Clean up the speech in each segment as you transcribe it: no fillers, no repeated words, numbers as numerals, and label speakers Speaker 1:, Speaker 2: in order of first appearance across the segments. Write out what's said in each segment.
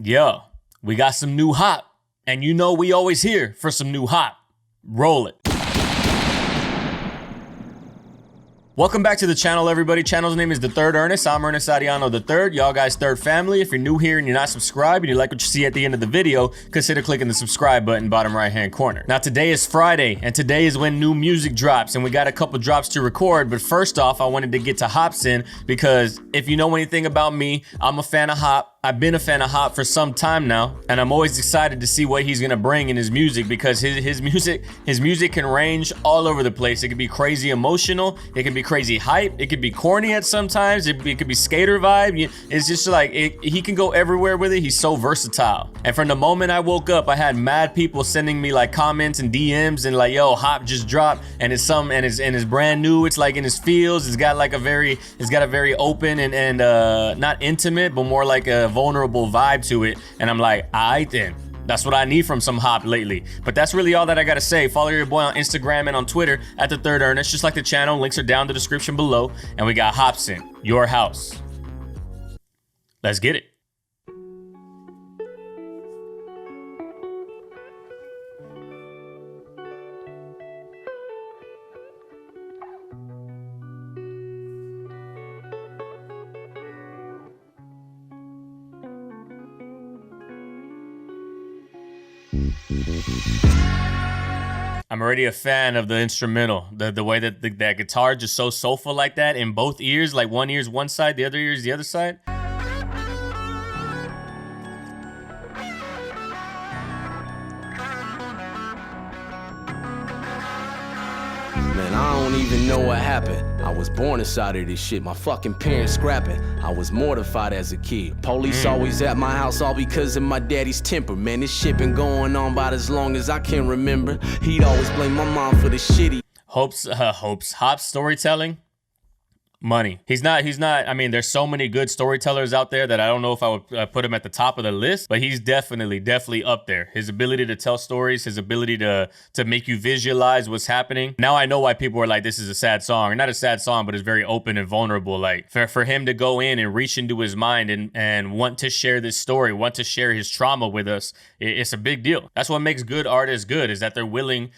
Speaker 1: Yo, we got some new hop, and you know we always here for some new hop. Roll it. Welcome back to the channel, everybody. Channel's name is TheThirdErnest. I'm Ernest Ariano III, y'all guys' third family. If you're new here and you're not subscribed and you like what you see at the end of the video, consider clicking the subscribe button bottom right hand corner. Now today is Friday, and today is when new music drops, and we got a couple drops to record. But first off, I wanted to get to Hopsin because if you know anything about me, I'm a fan of hop. I've been a fan of hop for some time now, and I'm always excited to see what he's gonna bring in his music because his music can range all over the place. It could be crazy emotional, it can be crazy hype, it could be corny at sometimes, it could be skater vibe. It's just like he can go everywhere with it. He's so versatile. And from the moment I woke up, I had mad people sending me like comments and DMs and like, yo, hop just dropped, and it's brand new. It's like in his feels. It's got a very open and not intimate, but more like a vulnerable vibe to it. And I'm like, alright then, that's what I need from some hop lately. But that's really all that I gotta say. Follow your boy on Instagram and on Twitter at TheThirdErnest, just like the channel. Links are down in the description below. And we got Hopsin, your house. Let's get it. I'm already a fan of the instrumental, the way that that guitar just so soulful like that in both ears, like one ear's one side, the other ear's the other side.
Speaker 2: Man, I don't even know what happened. I was born inside of this shit, my fucking parents scrapping. I was mortified as a kid. Police always at my house, all because of my daddy's temper. Man, this shit been going on about as long as I can remember. He'd always blame my mom for the shitty
Speaker 1: Hop's storytelling. Money. He's not, I mean, there's so many good storytellers out there that I don't know if I would put him at the top of the list, but he's definitely up there. His ability to tell stories, his ability to make you visualize what's happening. Now I know why people are like, this is a sad song. Or not a sad song, but it's very open and vulnerable. Like for him to go in and reach into his mind and want to share this story, want to share his trauma with us, it's a big deal. That's what makes good artists good, is that they're willing.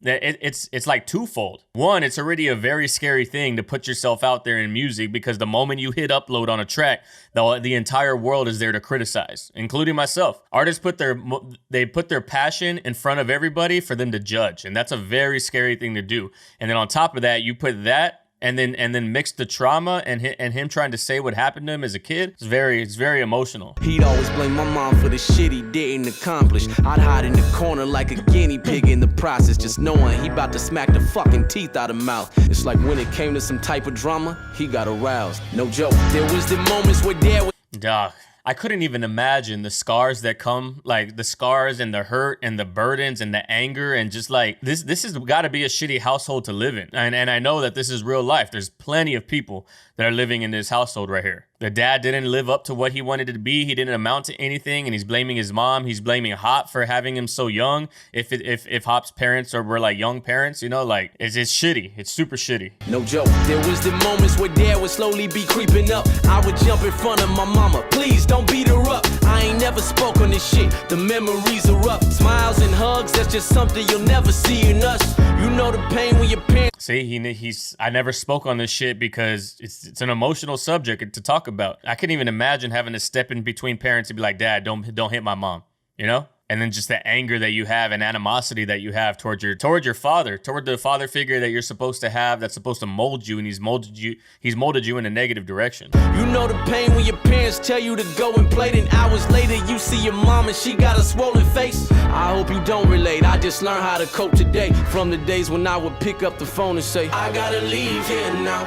Speaker 1: It's like twofold. One, it's already a very scary thing to put yourself out there in music, because the moment you hit upload on a track, the entire world is there to criticize, including myself. Artists put their passion in front of everybody for them to judge, and that's a very scary thing to do. And then on top of that, you put that and then mix the trauma and him trying to say what happened to him as a kid. It's very emotional.
Speaker 2: He'd always blame my mom for the shit he didn't accomplish. I'd hide in the corner like a guinea pig in the process, just knowing he about to smack the fucking teeth out of mouth. It's like when it came to some type of drama, he got aroused. No joke, there was the moments where dad was...
Speaker 1: Dog, I couldn't even imagine the scars that come, like the scars and the hurt and the burdens and the anger, and just like this has got to be a shitty household to live in. And I know that this is real life. There's plenty of people that are living in this household right here. The dad didn't live up to what he wanted it to be. He didn't amount to anything, and he's blaming his mom. He's blaming Hop for having him so young. If Hop's parents were like young parents, you know, like it's shitty. It's super shitty.
Speaker 2: No joke. There was the moments where dad would slowly be creeping up. I would jump in front of my mama. Please don't beat her up. I ain't never spoke on this shit. The memories are up. Smiles and hugs, that's just something you'll never see in us. You know the pain when your parents...
Speaker 1: See, I never spoke on this shit because it's an emotional subject to talk about. I couldn't even imagine having to step in between parents and be like, Dad, don't hit my mom, you know? And then just the anger that you have and animosity that you have toward your father, toward the father figure that you're supposed to have, that's supposed to mold you, and he's molded you in a negative direction.
Speaker 2: You know the pain when your parents tell you to go and play, then hours later you see your mom and she got a swollen face. I hope you don't relate. I just learned how to cope today from the days when I would pick up the phone and say, I gotta leave here now.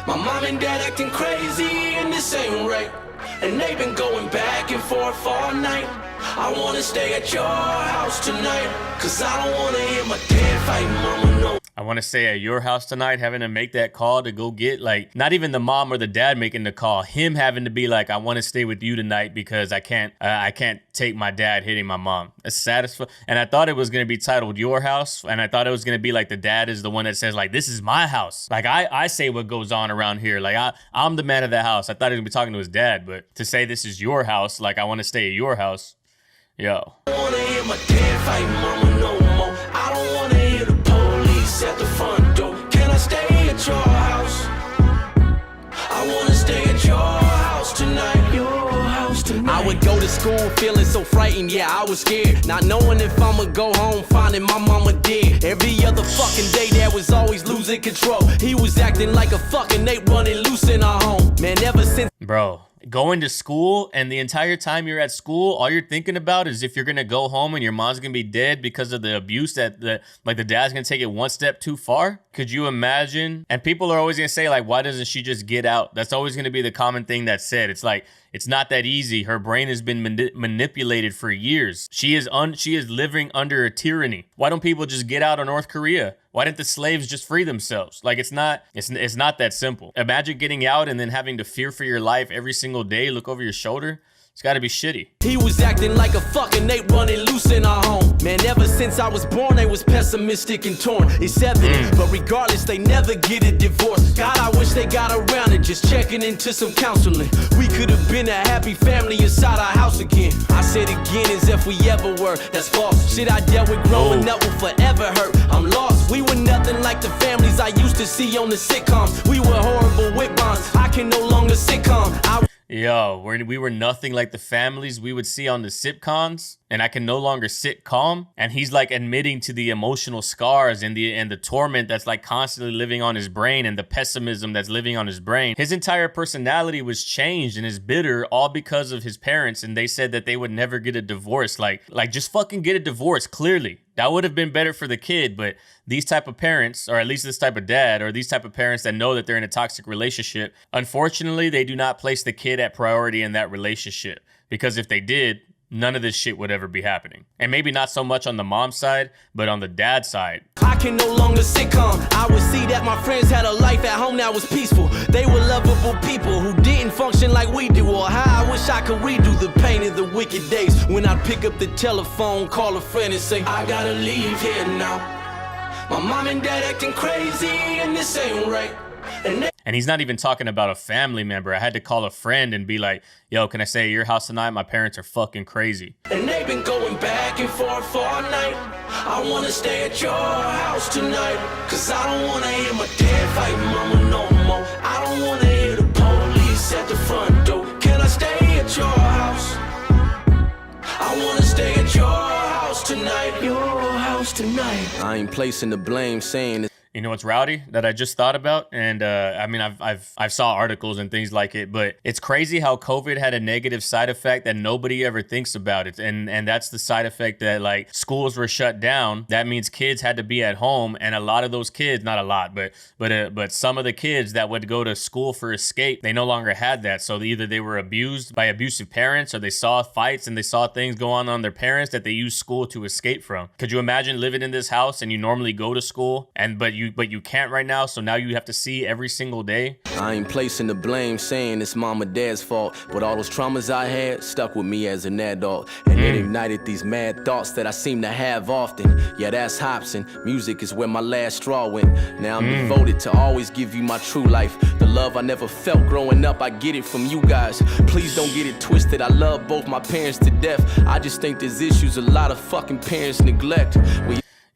Speaker 2: My mom and dad acting crazy in the same rate, and they've been going back and forth all night. I wanna stay at your house tonight, cause I don't wanna hear my dad fighting mama, no.
Speaker 1: I want to stay at your house tonight, having to make that call to go get, like, not even the mom or the dad making the call, him having to be like, I want to stay with you tonight because I can't take my dad hitting my mom. It's satisfying. And I thought it was going to be titled Your House, and I thought it was going to be like the dad is the one that says, like, this is my house. Like, I say what goes on around here. Like, I'm the man of the house. I thought he was going to be talking to his dad, but to say this is your house, like, I want to stay at your house, yo.
Speaker 2: I don't wanna hear my dad fight mama no more. I don't wanna hear the police at the front door. Can I stay at your house? I wanna stay at your house tonight. Your house tonight. I would go to school feeling so frightened, yeah, I was scared. Not knowing if I'ma go home, finding my mama dead. Every other fucking day, Dad was always losing control. He was acting like a fucking ape running loose in our home. Man, ever since.
Speaker 1: Bro, going to school, and the entire time you're at school, all you're thinking about is if you're gonna go home and your mom's gonna be dead because of the abuse that the dad's gonna take it one step too far. Could you imagine? And people are always gonna say, like, why doesn't she just get out? That's always gonna be the common thing that's said. It's like, it's not that easy. Her brain has been manipulated for years. She is living under a tyranny. Why don't people just get out of North Korea? Why didn't the slaves just free themselves? Like, it's not that simple. Imagine getting out and then having to fear for your life every single day, look over your shoulder. It's gotta be shitty.
Speaker 2: He was acting like a fucking ape running loose in our home. Man, ever since I was born, they was pessimistic and torn. It's evident, but regardless, they never get a divorce. God, I wish they got around it, just checking into some counseling. We could have been a happy family inside our house again. I said again as if we ever were. That's false. Shit I dealt with growing up will forever hurt. I'm lost. We were nothing like the families I used to see on the sitcoms. We were horrible with bonds. I can no longer sitcom.
Speaker 1: Yo, we were nothing like the families we would see on the sitcoms, and I can no longer sit calm. And he's like admitting to the emotional scars and the torment that's like constantly living on his brain, and the pessimism that's living on his brain. His entire personality was changed and is bitter, all because of his parents. And they said that they would never get a divorce. Like just fucking get a divorce. Clearly, that would have been better for the kid. But these type of parents, or at least this type of dad, or these type of parents that know that they're in a toxic relationship, unfortunately, they do not place the kid at priority in that relationship. Because if they did, none of this shit would ever be happening. And maybe not so much on the mom's side, but on the dad's side.
Speaker 2: I can no longer sit calm. I would see that my friends had a life at home that was peaceful. They were lovable people who didn't function like we do. Or how I wish I could redo the pain of the wicked days when I'd pick up the telephone, call a friend and say, I gotta leave here now. My mom and dad acting crazy and this ain't right.
Speaker 1: And he's not even talking about a family member. I had to call a friend and be like, yo, can I stay at your house tonight? My parents are fucking crazy.
Speaker 2: And they've been going back and forth all night. I wanna stay at your house tonight. Cause I don't wanna hear my dad fight mama no more. I don't wanna hear the police at the front door. Can I stay at your house? I wanna stay at your house tonight. Your house tonight. I ain't placing the blame, saying
Speaker 1: You know what's rowdy that I just thought about? And I mean, I've saw articles and things like it, but it's crazy how COVID had a negative side effect that nobody ever thinks about it. And that's the side effect that, like, schools were shut down. That means kids had to be at home. And a lot of those kids, not a lot, but some of the kids that would go to school for escape, they no longer had that. So either they were abused by abusive parents, or they saw fights and they saw things go on their parents that they used school to escape from. Could you imagine living in this house and you normally go to school, but you can't right now, so now you have to see every single day?
Speaker 2: I ain't placing the blame, saying it's mom or dad's fault, but all those traumas I had stuck with me as an adult, and it ignited these mad thoughts that I seem to have often. Yeah, that's Hopsin. Music is where my last straw went. Now I'm devoted to always give you my true life. The love I never felt growing up, I get it from you guys. Please don't get it twisted, I love both my parents to death. I just think there's issues a lot of fucking parents neglect.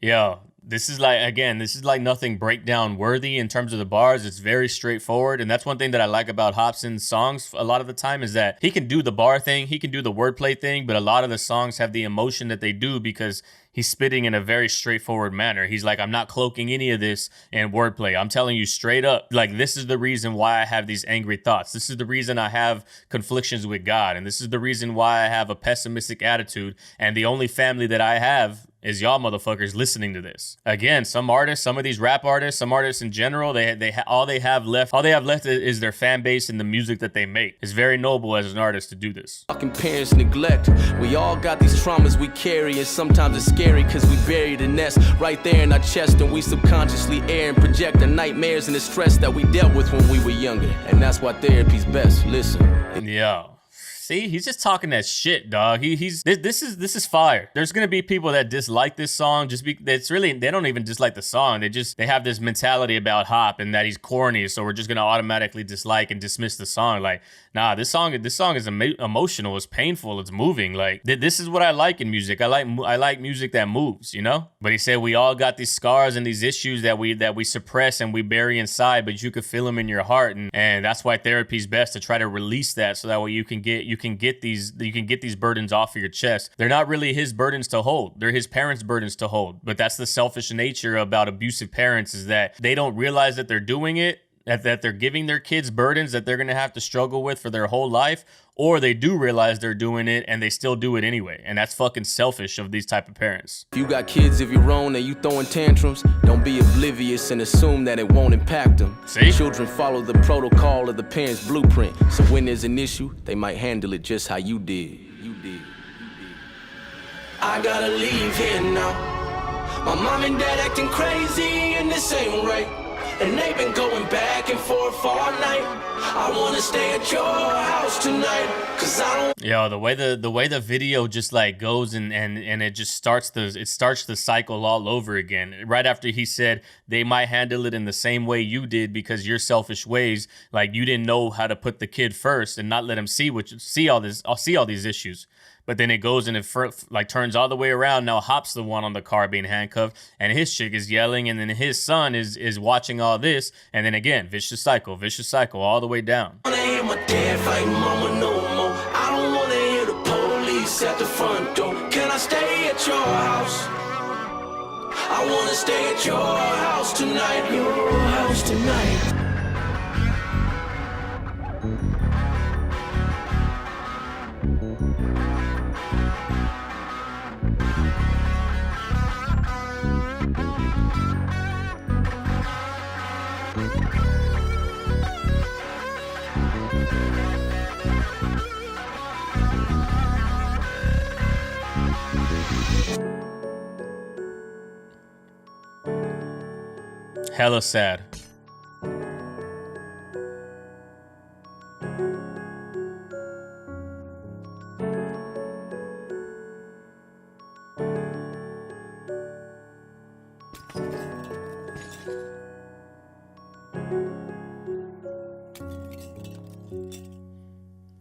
Speaker 1: Yo, this is like nothing breakdown worthy in terms of the bars. It's very straightforward. And that's one thing that I like about Hopsin's songs a lot of the time, is that he can do the bar thing, he can do the wordplay thing, but a lot of the songs have the emotion that they do because he's spitting in a very straightforward manner. He's like, I'm not cloaking any of this in wordplay. I'm telling you straight up, like, this is the reason why I have these angry thoughts. This is the reason I have conflictions with God. And this is the reason why I have a pessimistic attitude. And the only family that I have is y'all motherfuckers listening to this. Again, some artists, some of these rap artists, some artists in general, all they have left is their fan base and the music that they make. It's very noble as an artist to do this.
Speaker 2: Fucking parents neglect. We all got these traumas we carry, and sometimes it's scary because we bury the nest right there in our chest, and we subconsciously air and project the nightmares and the stress that we dealt with when we were younger. And that's why therapy's best. Listen.
Speaker 1: Yo. See, he's just talking that shit, dog. This is fire. There's gonna be people that dislike this song they don't even dislike the song. They have this mentality about Hop and that he's corny, so we're just gonna automatically dislike and dismiss the song. Like, nah, this song is emotional, it's painful, it's moving. Like, this is what I like in music. I like music that moves, you know? But he said we all got these scars and these issues that we suppress and we bury inside, but you could feel them in your heart, and that's why therapy's best, to try to release that, so that way you can get these burdens off of your chest. They're not really his burdens to hold. They're his parents' burdens to hold. But that's the selfish nature about abusive parents, is that they don't realize that they're doing it, that they're giving their kids burdens that they're going to have to struggle with for their whole life, or they do realize they're doing it and they still do it anyway. And that's fucking selfish of these type of parents.
Speaker 2: If you got kids of your own and you throwing tantrums, don't be oblivious and assume that it won't impact them.
Speaker 1: See?
Speaker 2: Children follow the protocol of the parents' blueprint. So when there's an issue, they might handle it just how you did. I gotta leave here now. My mom and dad acting crazy and this ain't right. And they've been going back and forth all night. I wanna stay at your house tonight, cause I don't.
Speaker 1: Yo, the way the video just like goes and it just starts the cycle all over again. Right after he said they might handle it in the same way you did because your selfish ways, like you didn't know how to put the kid first and not let him see all these issues. But then it goes and it turns all the way around. Now Hop's the one on the car being handcuffed, and his chick is yelling, and then his son is watching all this, and then again, vicious cycle all the way down.
Speaker 2: I wanna hear my dad fight mama no more. I don't wanna hear the police at the front door. Can I stay at your house? I wanna stay at your house tonight. Your house tonight.
Speaker 1: Hella sad.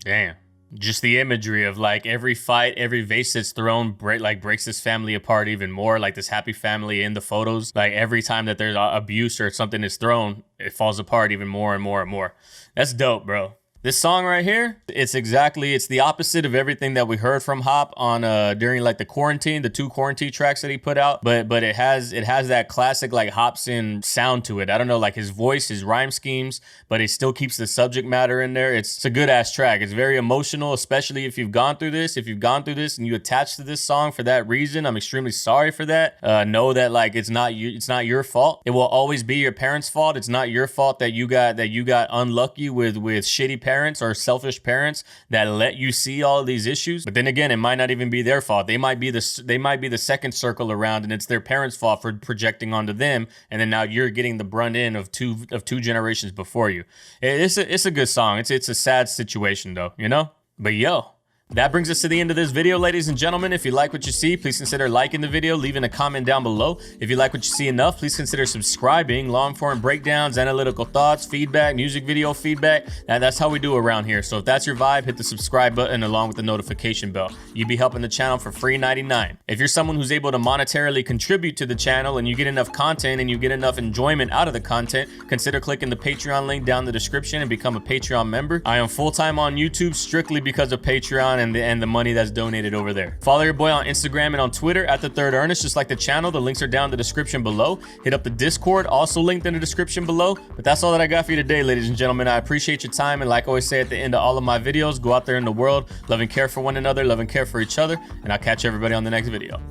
Speaker 1: Damn. Just the imagery of like every fight, every vase that's thrown breaks this family apart even more. Like this happy family in the photos, like every time that there's abuse or something is thrown, it falls apart even more and more and more. That's dope, bro. This song right here, it's the opposite of everything that we heard from Hop on during like the two quarantine tracks that he put out. But it has that classic like Hopsin sound to it. I don't know, like his voice, his rhyme schemes, but it still keeps the subject matter in there. It's a good ass track. It's very emotional, especially if you've gone through this. If you've gone through this and you attach to this song for that reason, I'm extremely sorry for that. Know that like it's not your fault. It will always be your parents' fault. It's not your fault that you got unlucky with shitty parents or selfish parents that let you see all of these issues. But then again, it might not even be their fault. They might be the second circle around, and it's their parents' fault for projecting onto them. And then now you're getting the brunt end of two generations before you. It's a good song. It's a sad situation though, you know. But yo. That brings us to the end of this video, ladies and gentlemen. If you like what you see, please consider liking the video, leaving a comment down below. If you like what you see enough, please consider subscribing. Long form breakdowns, analytical thoughts, feedback, music video feedback. That's how we do around here. So if that's your vibe, hit the subscribe button along with the notification bell. You'd be helping the channel for free 99. If you're someone who's able to monetarily contribute to the channel and you get enough content and you get enough enjoyment out of the content, consider clicking the Patreon link down in the description and become a Patreon member. I am full-time on YouTube strictly because of Patreon and the money that's donated over there. Follow your boy on Instagram and on Twitter at TheThirdErnest, just like the channel. The links are down in the description below. Hit up the Discord, also linked in the description below. But that's all that I got for you today, ladies and gentlemen. I appreciate your time, and like I always say at the end of all of my videos, go out there in the world, love and care for one another, love and care for each other, and I'll catch everybody on the next video.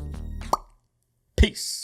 Speaker 1: Peace.